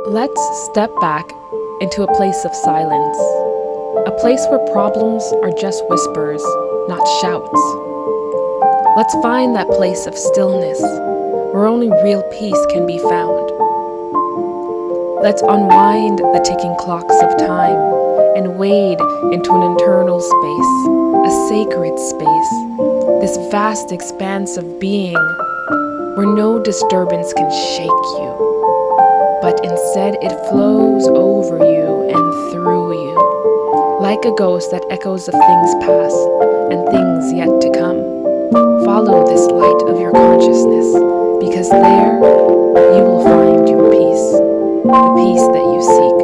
Let's step back into a place of silence, a place where problems are just whispers, not shouts. Let's find that place of stillness, where only real peace can be found. Let's unwind the ticking clocks of time and wade into an internal space, a sacred space, this vast expanse of being where no disturbance can shake you, but instead it flows over you and through you, like a ghost that echoes of things past and things yet to come. Follow this light of your consciousness, because there you will find your peace, the peace that you seek.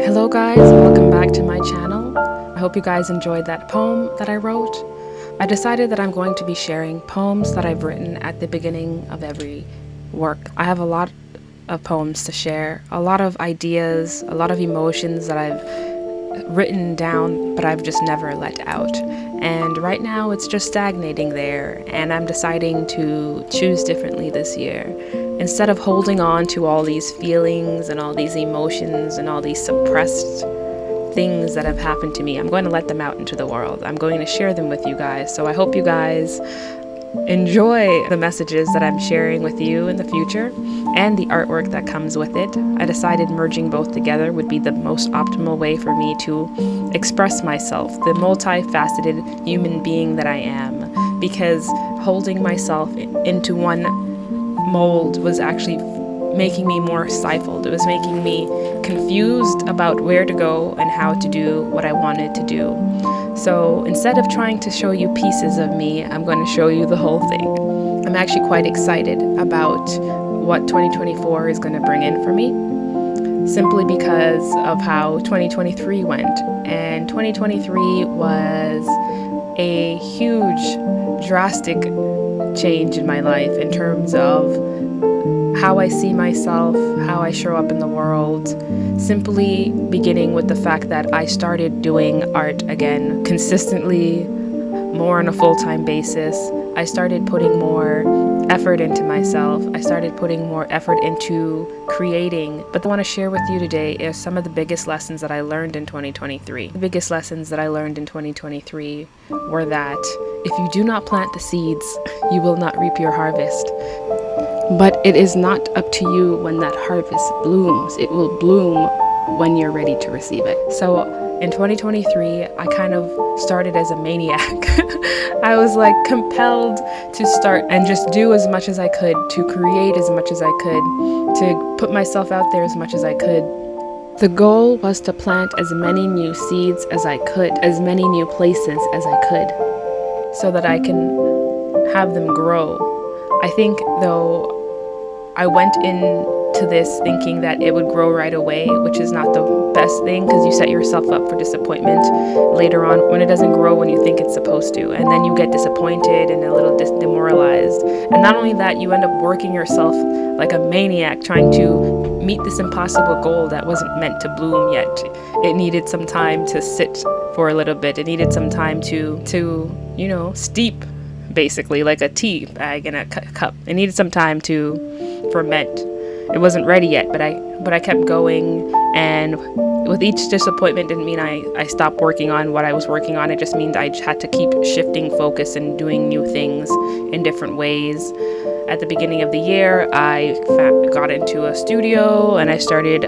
Hello guys, welcome back to my channel. I hope you guys enjoyed that poem that I wrote. I decided that I'm going to be sharing poems that I've written at the beginning of every work. I have a lot of poems to share, a lot of ideas, a lot of emotions that I've written down, but I've just never let out. And right now it's just stagnating there, and I'm deciding to choose differently this year. Instead of holding on to all these feelings and all these emotions and all these suppressed things that have happened to me, I'm going to let them out into the world. I'm going to share them with you guys. So I hope you guys enjoy the messages that I'm sharing with you in the future and the artwork that comes with it. I decided merging both together would be the most optimal way for me to express myself, the multifaceted human being that I am, because holding myself into one mold was actually making me more stifled. It was making me confused about where to go and how to do what I wanted to do. So instead of trying to show you pieces of me, I'm going to show you the whole thing. I'm actually quite excited about what 2024 is going to bring in for me, simply because of how 2023 went. And 2023 was a huge, drastic change in my life in terms of how I see myself, how I show up in the world, simply beginning with the fact that I started doing art again consistently, more on a full-time basis. I started putting more effort into myself. I started putting more effort into creating. But I want to share with you today is some of the biggest lessons that I learned in 2023. The biggest lessons that I learned in 2023 were that if you do not plant the seeds, you will not reap your harvest. But it is not up to you when that harvest blooms. It will bloom when you're ready to receive it. So in 2023, I kind of started as a maniac. I was like compelled to start and just do as much as I could, to create as much as I could, to put myself out there as much as I could. The goal was to plant as many new seeds as I could, as many new places as I could, so that I can have them grow. I think, though, I went into this thinking that it would grow right away, which is not the best thing, because you set yourself up for disappointment later on when it doesn't grow when you think it's supposed to. And then you get disappointed and a little demoralized. And not only that, you end up working yourself like a maniac trying to meet this impossible goal that wasn't meant to bloom yet. It needed some time to sit for a little bit. It needed some time to steep, basically, like a tea bag in a cup. It needed some time to ferment. It wasn't ready yet, but I kept going, and with each disappointment didn't mean I stopped working on what I was working on. It just means I had to keep shifting focus and doing new things in different ways. At the beginning of the year, I got into a studio and I started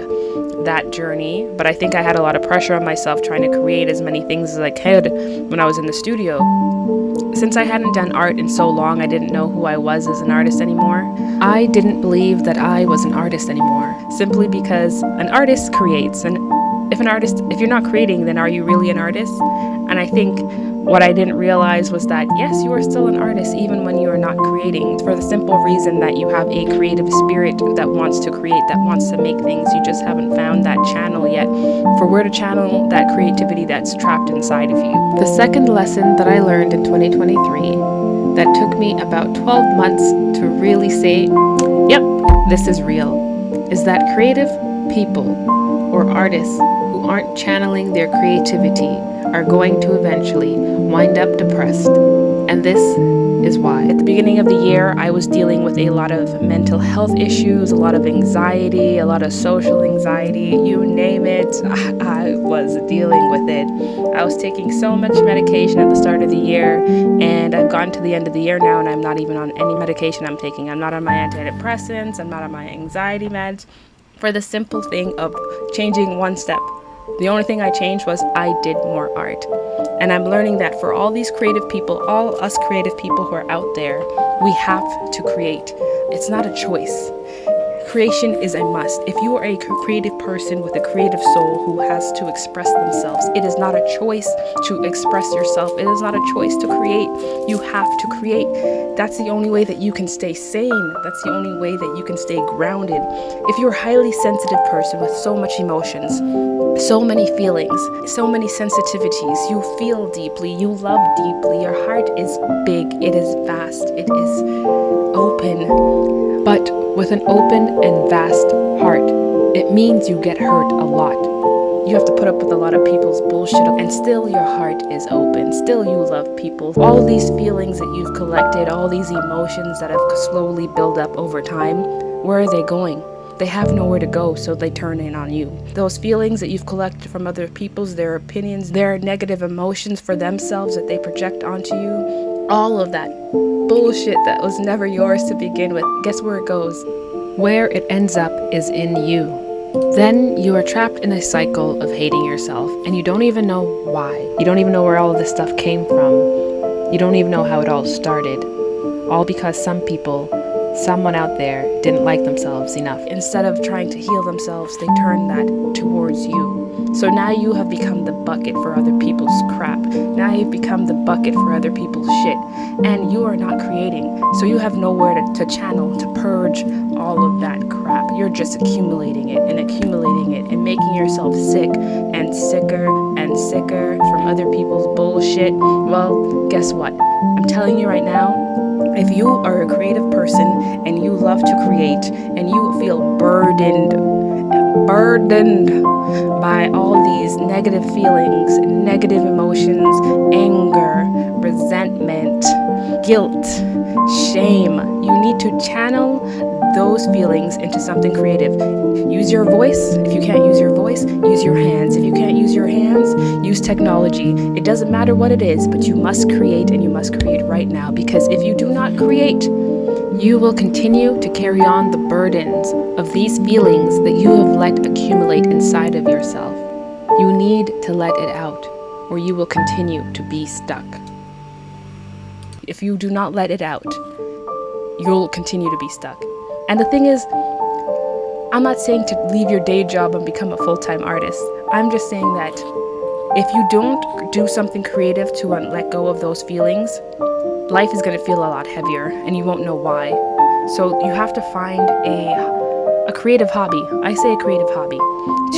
that journey, but I think I had a lot of pressure on myself trying to create as many things as I could when I was in the studio. Since I hadn't done art in so long, I didn't know who I was as an artist anymore. I didn't believe that I was an artist anymore, simply because an artist creates. And if you're not creating, then are you really an artist? And I think what I didn't realize was that, yes, you are still an artist even when you are not creating, for the simple reason that you have a creative spirit that wants to create, that wants to make things. You just haven't found that channel yet for where to channel that creativity that's trapped inside of you. The second lesson that I learned in 2023 that took me about 12 months to really say, yep, this is real, is that creative people or artists who aren't channeling their creativity are going to eventually wind up depressed. And this is why. At the beginning of the year, I was dealing with a lot of mental health issues, a lot of anxiety, a lot of social anxiety, you name it. I was dealing with it. I was taking so much medication at the start of the year, and I've gotten to the end of the year now, and I'm not even on any medication I'm taking. I'm not on my antidepressants, I'm not on my anxiety meds, for the simple thing of changing one step. The only thing I changed was I did more art. And I'm learning that for all these creative people, all us creative people who are out there, we have to create. It's not a choice. Creation is a must. If you are a creative person with a creative soul who has to express themselves, it is not a choice to express yourself. It is not a choice to create. You have to create. That's the only way that you can stay sane. That's the only way that you can stay grounded. If you're a highly sensitive person with so much emotions, so many feelings, so many sensitivities, you feel deeply, you love deeply, your heart is big, it is vast, it is open. But with an open and vast heart, it means you get hurt a lot. You have to put up with a lot of people's bullshit, and still your heart is open. Still you love people. All these feelings that you've collected, all these emotions that have slowly built up over time, where are they going? They have nowhere to go, so they turn in on you. Those feelings that you've collected from other people's, their opinions, their negative emotions for themselves that they project onto you, all of that bullshit that was never yours to begin with, guess where it goes? Where it ends up is in you. Then you are trapped in a cycle of hating yourself, and you don't even know why. You don't even know where all of this stuff came from. You don't even know how it all started. All because someone out there didn't like themselves enough. Instead of trying to heal themselves, they turn that towards you. So now you have become the bucket for other people's crap. Now you've become the bucket for other people's shit. And you are not creating. So you have nowhere to channel, to purge all of that crap. You're just accumulating it and making yourself sick and sicker and sicker from other people's bullshit. Well, guess what? I'm telling you right now, if you are a creative person and you love to create and you feel burdened by all these negative feelings, negative emotions, anger, resentment, guilt, shame, you need to channel those feelings into something creative. Use your voice. If you can't use your voice, use your hands. If you can't use your hands, use technology. It doesn't matter what it is, but you must create, and you must create right now, because if you do not create, you will continue to carry on the burdens of these feelings that you have let accumulate inside of yourself. You need to let it out, or you will continue to be stuck. If you do not let it out, you'll continue to be stuck. And the thing is, I'm not saying to leave your day job and become a full-time artist. I'm just saying that if you don't do something creative to let go of those feelings, life is going to feel a lot heavier, and you won't know why. So you have to find a creative hobby. I say a creative hobby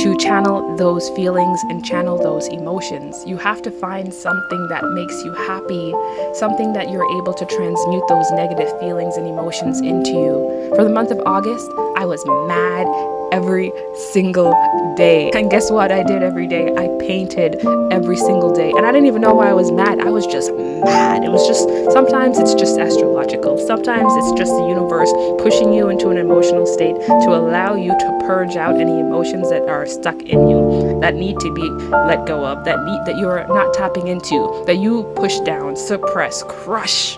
to channel those feelings and channel those emotions. You have to find something that makes you happy, something that you're able to transmute those negative feelings and emotions into. For the month of August, I was mad every single day. And guess what I did every day? I painted every single day. And I didn't even know why I was mad. I was just mad. It was just, sometimes it's just astrological. Sometimes it's just the universe pushing you into an emotional state to allow you to purge out any emotions that are stuck in you, that need to be let go of, that you're not tapping into, that you push down, suppress, crush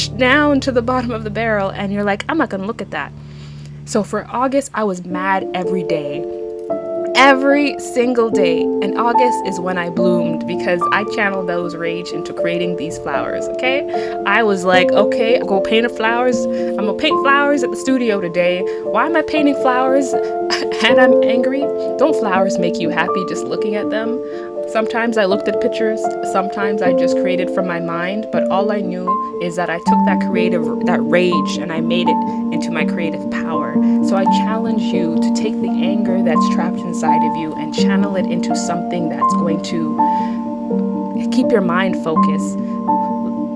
down to the bottom of the barrel, and you're like, I'm not gonna look at that. So for August, I was mad every day. Every single day. And August is when I bloomed, because I channeled those rage into creating these flowers, okay? I was like, okay, I'll go paint flowers. I'm gonna paint flowers at the studio today. Why am I painting flowers and I'm angry? Don't flowers make you happy just looking at them? Sometimes I looked at pictures, sometimes I just created from my mind, but all I knew is that I took that rage, and I made it into my creative power. So I challenge you to take the anger that's trapped inside of you and channel it into something that's going to keep your mind focused,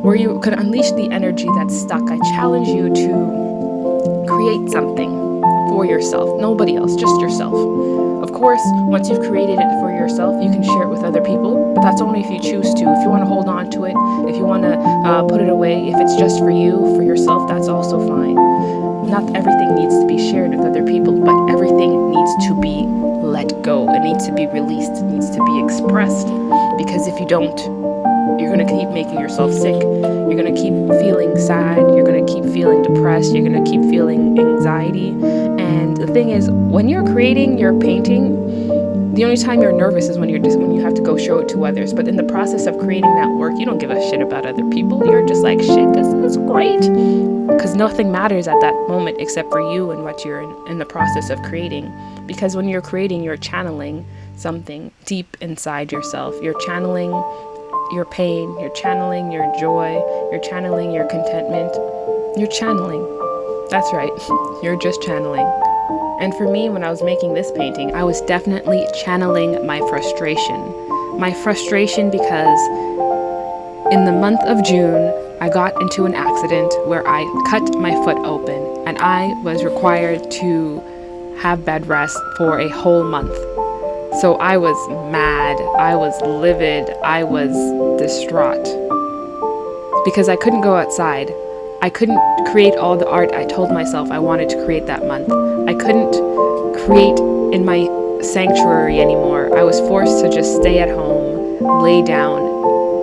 where you could unleash the energy that's stuck. I challenge you to create something. for yourself, nobody else, just yourself. Of course, once you've created it for yourself, you can share it with other people, but that's only if you choose to. If you want to hold on to it, if you want to put it away, if it's just for you, for yourself, that's also fine. Not everything needs to be shared with other people, but everything needs to be let go. It needs to be released. It needs to be expressed. Because if you don't, you're going to keep making yourself sick. You're going to keep feeling sad. You're going to keep feeling depressed. You're going to keep feeling anxiety. And the thing is, when you're creating your painting, the only time you're nervous is when you have to go show it to others. But in the process of creating that work, you don't give a shit about other people. You're just like, shit, this is great. Because nothing matters at that moment except for you and what you're in the process of creating. Because when you're creating, you're channeling something deep inside yourself. You're channeling your pain, you're channeling your joy, you're channeling your contentment. You're channeling. That's right. You're just channeling. And for me, when I was making this painting, I was definitely channeling my frustration. My frustration because in the month of June, I got into an accident where I cut my foot open and I was required to have bed rest for a whole month. So I was mad, I was livid, I was distraught because I couldn't go outside. I couldn't create all the art I told myself I wanted to create that month. I couldn't create in my sanctuary anymore. I was forced to just stay at home, lay down,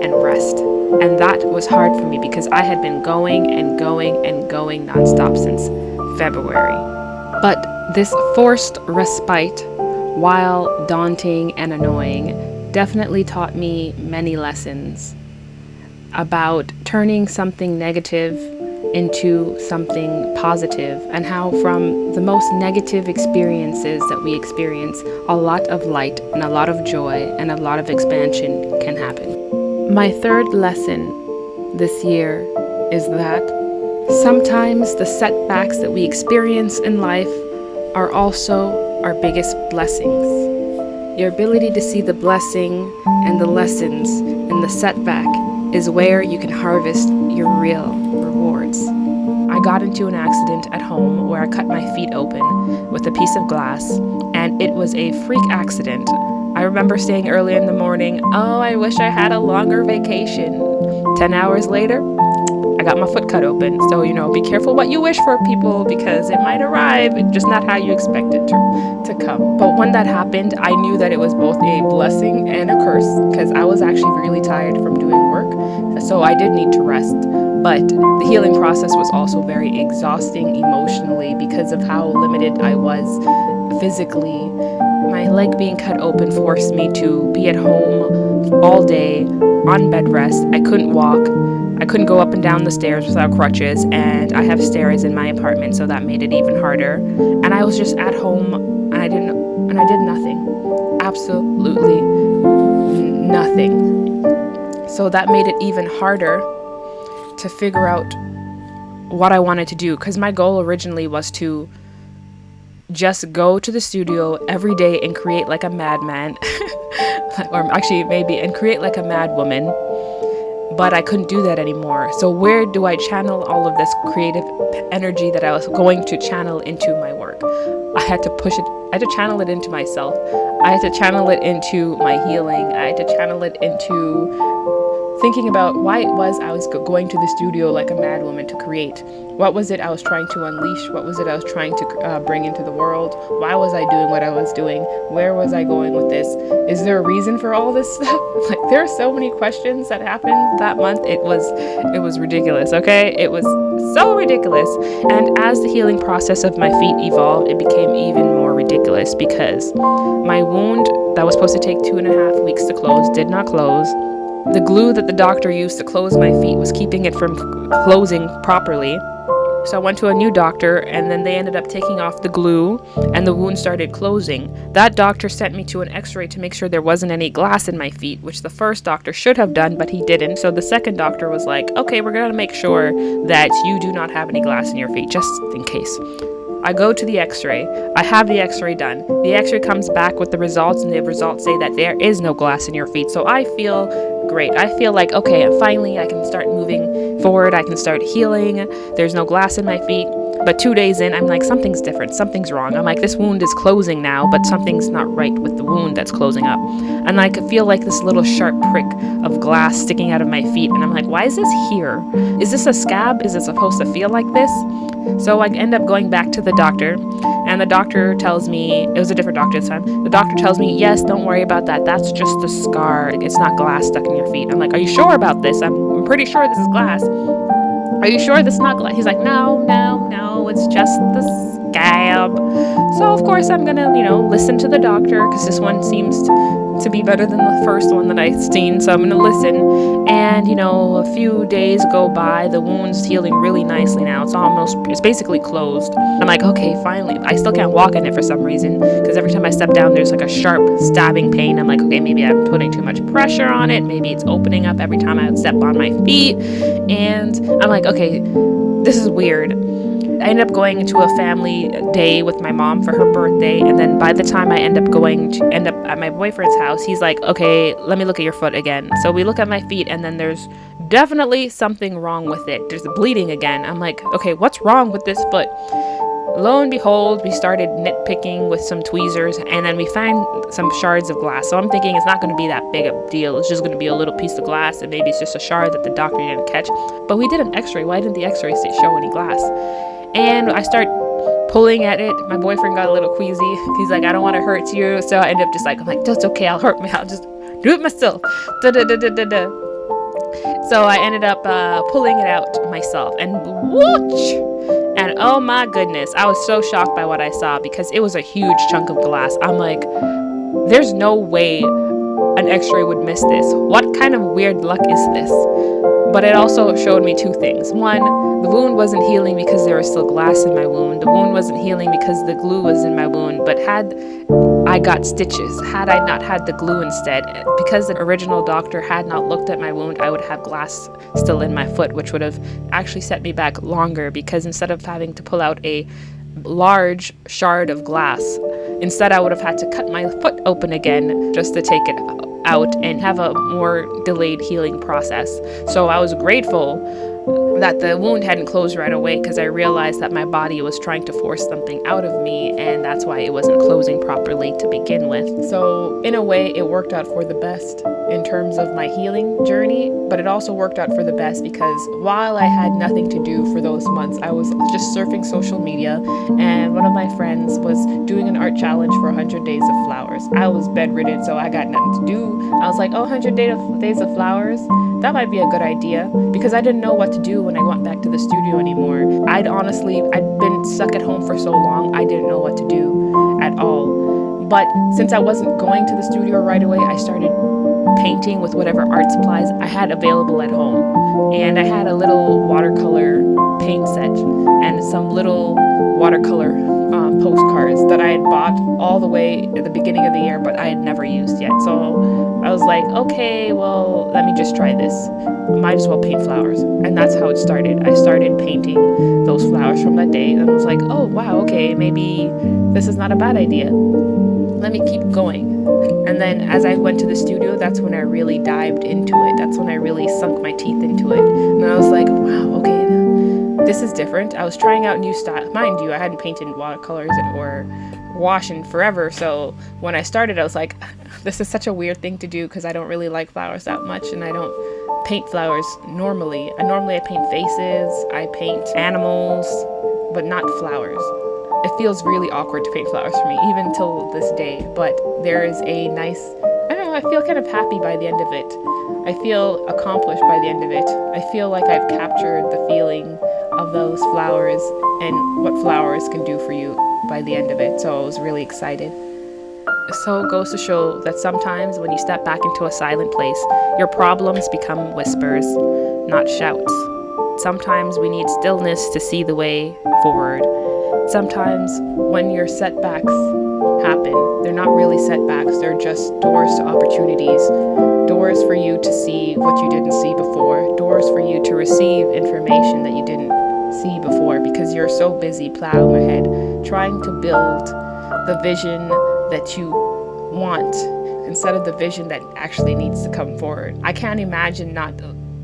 and rest. And that was hard for me because I had been going and going and going nonstop since February. But this forced respite, while daunting and annoying, definitely taught me many lessons about turning something negative into something positive, and how from the most negative experiences that we experience, a lot of light and a lot of joy and a lot of expansion can happen. My third lesson this year is that sometimes the setbacks that we experience in life are also our biggest blessings. Your ability to see the blessing and the lessons in the setback is where you can harvest your real rewards. I got into an accident at home where I cut my feet open with a piece of glass, and it was a freak accident. I remember saying earlier in the morning, oh, I wish I had a longer vacation. 10 hours later, I got my foot cut open. So, be careful what you wish for, people, because it might arrive, just not how you expect it to come. But when that happened, I knew that it was both a blessing and a curse, because I was actually really tired from doing work. So I did need to rest. But the healing process was also very exhausting emotionally because of how limited I was physically. My leg being cut open forced me to be at home all day on bed rest. I couldn't walk. I couldn't go up and down the stairs without crutches, and I have stairs in my apartment, so that made it even harder. And I was just at home, and I did nothing. Absolutely nothing. So that made it even harder to figure out what I wanted to do, because my goal originally was to just go to the studio every day and create like a madman, or actually maybe, and create like a mad woman. But I couldn't do that anymore. So where do I channel all of this creative energy that I was going to channel into my work? I had to push it. I had to channel it into myself. I had to channel it into my healing. I had to channel it into thinking about why it was I was going to the studio like a madwoman to create. What was it I was trying to unleash? What was it I was trying to bring into the world? Why was I doing what I was doing? Where was I going with this? Is there a reason for all this stuff? Like, there are so many questions that happened that month. It was ridiculous, okay? It was so ridiculous. And as the healing process of my feet evolved, it became even more ridiculous because my wound that was supposed to take 2.5 weeks to close did not close. The glue that the doctor used to close my feet was keeping it from closing properly. So I went to a new doctor, and then they ended up taking off the glue, and the wound started closing. That doctor sent me to an x-ray to make sure there wasn't any glass in my feet, which the first doctor should have done, but he didn't. So the second doctor was like, okay, we're going to make sure that you do not have any glass in your feet, just in case. I go to the x-ray. I have the x-ray done. The x-ray comes back with the results, and the results say that there is no glass in your feet. So I feel great. I feel like, okay, finally I can start moving forward. I can start healing. There's no glass in my feet. But 2 days in, I'm like, something's different. Something's wrong. I'm like, this wound is closing now, but something's not right with the wound that's closing up. And I could feel like this little sharp prick of glass sticking out of my feet. And I'm like, why is this here? Is this a scab? Is it supposed to feel like this? So I end up going back to the doctor, and the doctor tells me, it was a different doctor this time. The doctor tells me, yes, don't worry about that. That's just a scar. It's not glass stuck in your feet. I'm like, are you sure about this? I'm pretty sure this is glass. Are you sure this is not glass? He's like, no, it's just the scab. So of course I'm gonna, listen to the doctor, because this one seems to be better than the first one that I've seen. So I'm gonna listen. And a few days go by, the wound's healing really nicely now. It's basically closed. I'm like, okay, finally. I still can't walk in it for some reason, because every time I step down, there's like a sharp stabbing pain. I'm like, okay, maybe I'm putting too much pressure on it. Maybe it's opening up every time I step on my feet. And I'm like, okay, this is weird. I end up going to a family day with my mom for her birthday, and then by the time I end up at my boyfriend's house, he's like, okay, let me look at your foot again. So we look at my feet, and then there's definitely something wrong with it. There's bleeding again. I'm like, okay, what's wrong with this foot? Lo and behold, we started nitpicking with some tweezers, and then we found some shards of glass. So I'm thinking it's not going to be that big a deal. It's just going to be a little piece of glass, and maybe it's just a shard that the doctor didn't catch. But we did an x-ray. Why didn't the x-ray show any glass? And I start pulling at it. My boyfriend got a little queasy. He's like, I don't want to hurt you. So I end up just like, I'm like, that's okay. I'll just do it myself. So I ended up pulling it out myself, and whoosh! And oh my goodness, I was so shocked by what I saw, because it was a huge chunk of glass. I'm like, there's no way an x-ray would miss this. What kind of weird luck is this? But it also showed me two things. One, the wound wasn't healing because there was still glass in my wound. The wound wasn't healing because the glue was in my wound. But had I got stitches, had I not had the glue instead, because the original doctor had not looked at my wound, I would have glass still in my foot, which would have actually set me back longer, because instead of having to pull out a large shard of glass, instead I would have had to cut my foot open again just to take it out and have a more delayed healing process. So I was grateful that the wound hadn't closed right away, because I realized that my body was trying to force something out of me, and that's why it wasn't closing properly to begin with. So in a way, it worked out for the best in terms of my healing journey, but it also worked out for the best because while I had nothing to do for those months, I was just surfing social media, and one of my friends was doing an art challenge for 100 days of flowers. I was bedridden, so I got nothing to do. I was like, 100 days of flowers? That might be a good idea, because I didn't know what to do when I went back to the studio anymore. I'd been stuck at home for so long, I didn't know what to do at all. But since I wasn't going to the studio right away, I started painting with whatever art supplies I had available at home. And I had a little watercolor paint set and some little watercolor postcards that I had bought all the way at the beginning of the year, but I had never used yet. So I was like, okay, well, let me just try this. Might as well paint flowers. And that's how it started. I started painting those flowers from that day, and I was like, oh, wow, okay, maybe this is not a bad idea. Let me keep going. And then as I went to the studio, that's when I really dived into it. That's when I really sunk my teeth into it. And I was like, wow, okay, this is different. I was trying out new style. Mind you, I hadn't painted watercolors or wash in forever. So when I started, I was like, this is such a weird thing to do, because I don't really like flowers that much, and I don't paint flowers normally. I paint faces, I paint animals, but not flowers. It feels really awkward to paint flowers for me, even till this day. But there is a nice, I don't know, I feel kind of happy by the end of it. I feel accomplished by the end of it. I feel like I've captured the feeling of those flowers and what flowers can do for you by the end of it. So I was really excited. So it goes to show that sometimes when you step back into a silent place, your problems become whispers, not shouts. Sometimes we need stillness to see the way forward. Sometimes when your setbacks happen, they're not really setbacks, they're just doors to opportunities, doors for you to see what you didn't see before, doors for you to receive information that you didn't see before, because you're so busy plowing ahead, trying to build the vision that you want instead of the vision that actually needs to come forward. I can't imagine not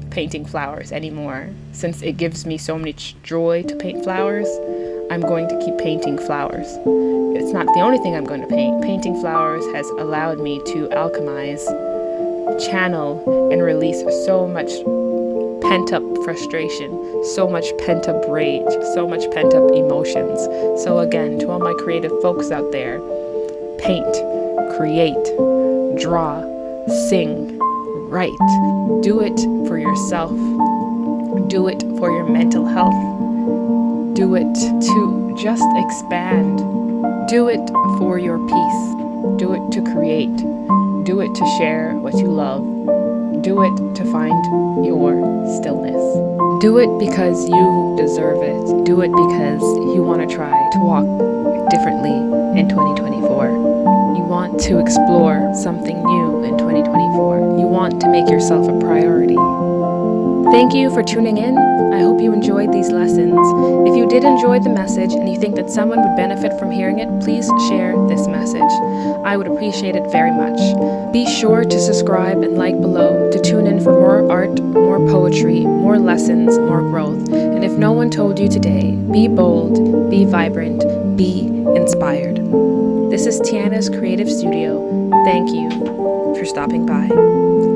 painting flowers anymore, since it gives me so much joy to paint flowers. I'm going to keep painting flowers. It's not the only thing I'm going to paint. Painting flowers has allowed me to alchemize, channel, and release so much pent-up frustration, so much pent-up rage, so much pent-up emotions. So again, to all my creative folks out there, paint, create, draw, sing, write. Do it for yourself. Do it for your mental health. Do it to just expand. Do it for your peace. Do it to create. Do it to share what you love. Do it to find your stillness. Do it because you deserve it. Do it because you want to try to walk differently in 2024. You want to explore something new in 2024. You want to make yourself a priority. Thank you for tuning in. I hope you enjoyed these lessons. If you did enjoy the message and you think that someone would benefit from hearing it, please share this message. I would appreciate it very much. Be sure to subscribe and like below to tune in for more art, more poetry, more lessons, more growth. And if no one told you today, be bold, be vibrant, be inspired. This is Tiana's Creative Studio. Thank you for stopping by.